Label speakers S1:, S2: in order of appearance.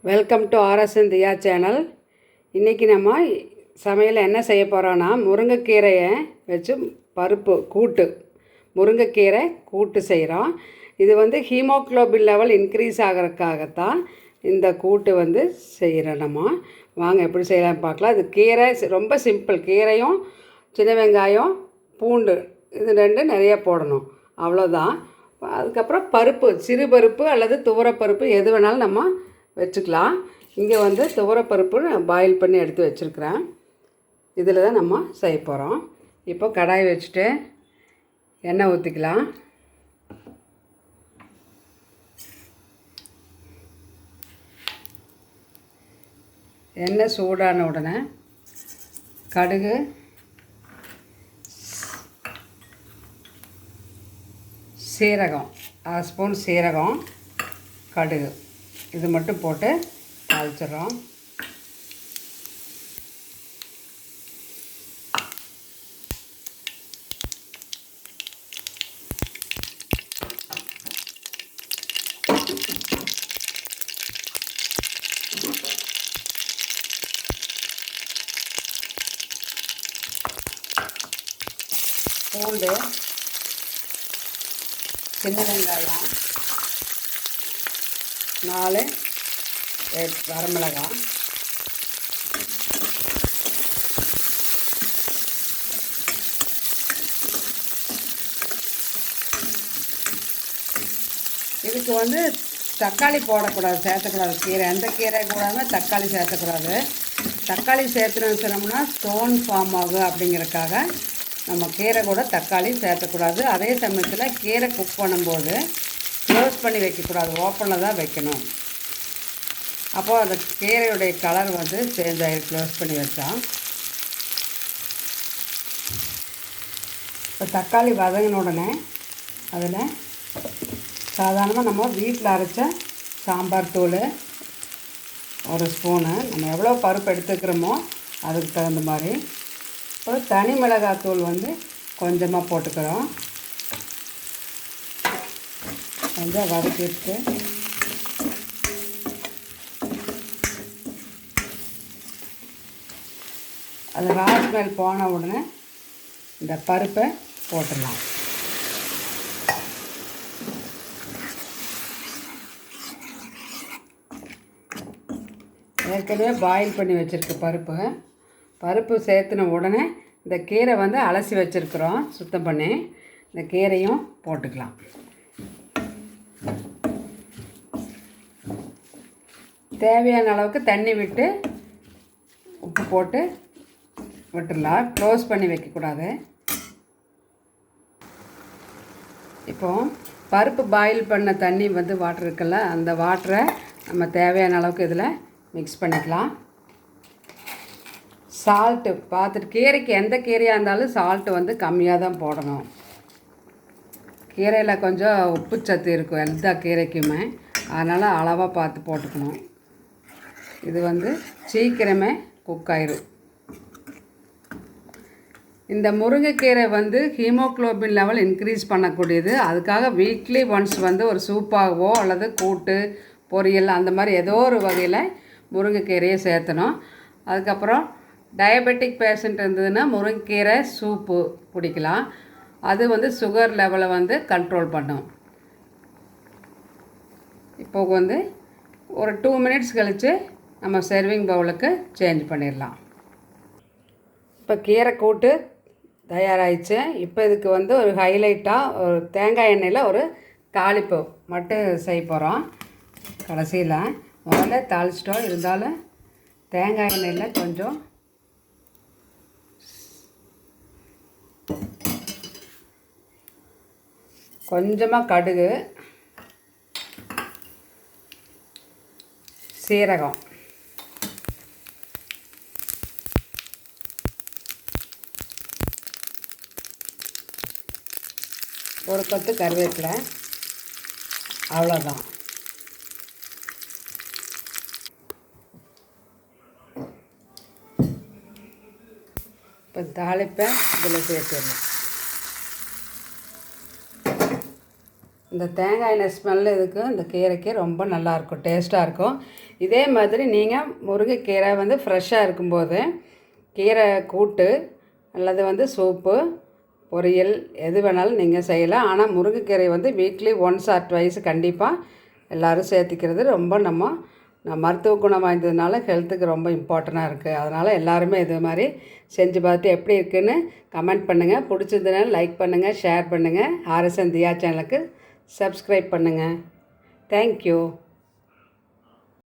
S1: Welcome to RSN Thiya channel. இன்றைக்கி நம்ம சமையல் என்ன செய்ய போகிறோன்னா, முருங்கைக்கீரையை வச்சு பருப்பு கூட்டு, முருங்கைக்கீரை கூட்டு செய்கிறோம். இது ஹீமோக்ளோபின் லெவல் இன்க்ரீஸ் ஆகிறதுக்காகத்தான் இந்த கூட்டு செய்கிறோம். நம்ம வாங்க எப்படி செய்யலாம் பார்க்கலாம். இது கீரை ரொம்ப சிம்பிள். கீரையும் சின்ன வெங்காயம் பூண்டு இது ரெண்டும் நிறைய போடணும், அவ்வளோதான். அதுக்கப்புறம் பருப்பு, சிறு பருப்பு அல்லது துவரப்பருப்பு எது வேணாலும் நம்ம வச்சுக்கலாம். இங்கே துவரப்பருப்பு நான் பாயில் பண்ணி எடுத்து வச்சுருக்கிறேன். இதில் தான் நம்ம செய்ய போகிறோம். இப்போ கடாய் வச்சுட்டு எண்ணெய் ஊற்றிக்கலாம். எண்ணெய் சூடான உடனே கடுகு, சீரகம், 1 ஸ்பூன் சீரகம், கடுகு இது மட்டும் போட்டு தாளிச்சிடுறோம். பூண்டு, சின்ன வெங்காயம், 4 வரமிளகாய், இதுக்கு தக்காளி போடக்கூடாது, சேர்த்தக்கூடாது. கீரை எந்த கீரை கூடாமல் தக்காளி சேர்த்தக்கூடாது. தக்காளி சேர்த்துன்னு சொன்னோம்னா ஸ்டோன் ஃபார்ம் ஆகும். அப்படிங்கிறதுக்காக நம்ம கீரை கூட தக்காளி சேர்த்தக்கூடாது. அதே சமயத்தில் கீரை குக் பண்ணும்போது க்ளோஸ் பண்ணி வைக்கக்கூடாது, ஓப்பனில் தான் வைக்கணும். அப்போது அந்த கீரையுடைய கலர் சேஞ்ச் ஆகிடும் க்ளோஸ் பண்ணி வச்சா. இப்போ தக்காளி வதங்கின உடனே அதில் சாதாரணமாக நம்ம வீட்டில் அரைச்ச சாம்பார் தூள் 1 ஸ்பூனு, நம்ம எவ்வளோ பருப்பு எடுத்துக்கிறோமோ அதுக்கு தகுந்த மாதிரி. இப்போ தனி மிளகாய் தூள் கொஞ்சமாக போட்டுக்கிறோம். கொஞ்சம் வதக்கிட்டு அது ராஸ்மெல் போன உடனே இந்த பருப்பை போட்டுடலாம். ஏற்கனவே பாயில் பண்ணி வச்சுருக்கு பருப்பு சேர்த்துன உடனே இந்த கீரை அலசி வச்சுருக்குறோம், சுத்தம் பண்ணி. இந்த கீரையும் போட்டுக்கலாம். தேவையான அளவுக்கு தண்ணி விட்டு உப்பு போட்டு விட்டுடலாம். க்ளோஸ் பண்ணி வைக்கக்கூடாது. இப்போது பருப்பு பாயில் பண்ண தண்ணி வாட்டர் இருக்குல்ல, அந்த வாட்டரை நம்ம தேவையான அளவுக்கு இதில் மிக்ஸ் பண்ணிக்கலாம். சால்ட்டு பார்த்துட்டு, கீரைக்கு எந்த கீரையாக இருந்தாலும் சால்ட்டு கம்மியாக தான் போடணும். கீரையில் கொஞ்சம் உப்பு சத்து இருக்கும் எல்லா கீரைக்குமே, அதனால் அளவாக பார்த்து போட்டுக்கணும். இது சீக்கிரமே குக் ஆயிடும். இந்த முருங்கைக்கீரை ஹீமோக்ளோபின் லெவல் இன்க்ரீஸ் பண்ணக்கூடியது. அதுக்காக வீக்லி ஒன்ஸ் ஒரு சூப்பாகவோ அல்லது கூட்டு, பொரியல் அந்த மாதிரி ஏதோ ஒரு வகையில் முருங்கைக்கீரையை சேர்த்தணும். அதுக்கப்புறம் டயபெட்டிக் பேஷண்ட் இருந்ததுன்னா முருங்கைக்கீரை சூப்பு குடிக்கலாம். அது சுகர் லெவலை கண்ட்ரோல் பண்ணும். இப்போ ஒரு 2 மினிட்ஸ் கழித்து நம்ம சர்விங் பவுலுக்கு சேஞ்ச் பண்ணிடலாம். இப்போ கீரை கூட்டு தயாராகிடுச்சு. இப்போ இதுக்கு ஒரு ஹைலைட்டாக ஒரு தேங்காய் எண்ணெயில் ஒரு தாளிப்பு மட்டும் செய்ய போகிறோம். கடைசியில் முதல்ல தாளிச்சிட்டோம், இருந்தாலும் தேங்காய் எண்ணெயில் கொஞ்சமாக கடுகு, சீரகம், ஒரு கொத்து கருவேப்பிலை, அவ்வளோதான். இப்போ தாளிப்பை இதில் சேர்த்துடலாம். இந்த தேங்காய் எண்ணெய் ஸ்மெல் இதுக்கு இந்த கீரைக்கு ரொம்ப நல்லாயிருக்கும், டேஸ்ட்டாக இருக்கும். இதே மாதிரி நீங்கள் முருங்கைக்கீரை வந்து ஃப்ரெஷ்ஷாக இருக்கும்போது கீரை கூட்டு அல்லது வந்து சூப்பு, பொரியல் எது வேணாலும் நீங்கள் செய்யலாம். ஆனால் முருங்கைக்கீரை வந்து வீக்லி ஒன்ஸ் ஆர் ட்வைஸ் கண்டிப்பாக எல்லோரும் சேர்த்திக்கிறது ரொம்ப மருத்துவ குணம் வாய்ந்ததுனால ஹெல்த்துக்கு ரொம்ப இம்பார்ட்டண்ட்டாக இருக்குது. அதனால் எல்லாருமே இது மாதிரி செஞ்சு பார்த்து எப்படி இருக்குதுன்னு கமெண்ட் பண்ணுங்கள். பிடிச்சதுன்னா லைக் பண்ணுங்கள், ஷேர் பண்ணுங்கள். ஆர்எஸ்என் தியா சேனலுக்கு சப்ஸ்கிரைப் பண்ணுங்கள். தேங்க்யூ.